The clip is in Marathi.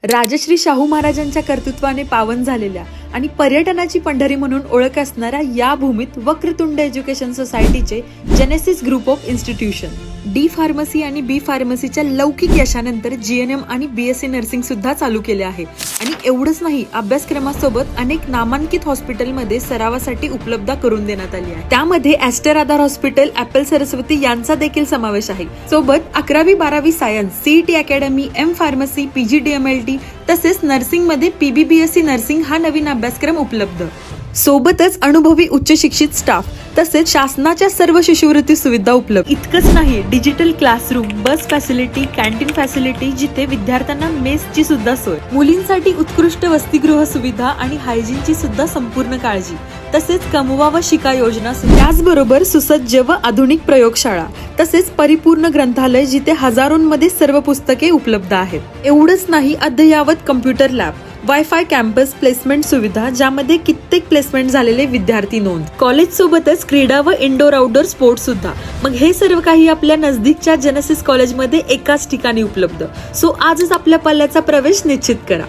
राजश्री शाहू महाराजांच्या कर्तृत्वाने पावन झालेल्या आणि पर्यटनाची पंढरी म्हणून ओळख असणाऱ्या या भूमीत वक्रतुंड एज्युकेशन सोसायटीचे genesis group of institution D pharmacy आणि बी फार्मसीच्या लौकिक यशानंतर जीएनएम आणि बीएससी नर्सिंग सुद्धा चालू केले आहे. आणि एवढंच नाही, अभ्यासक्रमासोबत अनेक नामांकित हॉस्पिटलमध्ये सरावासाठी उपलब्ध करून देण्यात आली आहे. त्यामध्ये Aster Aadhar hospital, Apple Saraswati यांचा देखील समावेश आहे. सोबत 11वी-12वी science, CET academy, M pharmacy, PGDMLT तसेच नर्सिंग मध्ये पीबीबीएससी नर्सिंग हा नवीन अभ्यासक्रम उपलब्ध. सोबतच अनुभवी उच्च शिक्षित स्टाफ तसेच शासनाच्या सर्व शिष्यवृत्ती सुविधा उपलब्ध. इतकंच नाही, डिजिटल क्लासरूम, बस फॅसिलिटी, कॅन्टीन फॅसिलिटी, जिथे विद्यार्थ्यांना मेसची सुद्धा सोय, मुलींसाठी उत्कृष्ट वसतिगृह सुविधा आणि हायजीनची सुद्धा संपूर्ण काळजी, तसेच कमवा व शिका योजना. त्याचबरोबर सुसज्ज व आधुनिक प्रयोगशाळा तसेच परिपूर्ण ग्रंथालय, जिथे हजारोंमध्ये सर्व पुस्तके उपलब्ध आहेत. एवढंच नाही, अद्ययावत computer lab, wifi campus, placement सुविधा ज्यामध्ये कित्येक प्लेसमेंट झालेले विद्यार्थी नोंद, कॉलेज सोबतच क्रीडा व इंडोर आउटडोर स्पोर्ट्स सुद्धा. मग हे सर्व काही आपल्या नजदीकच्या जेनेसिस कॉलेजमध्ये एकाच ठिकाणी उपलब्ध. सो आजच आपल्या पल्ल्याचा प्रवेश निश्चित करा.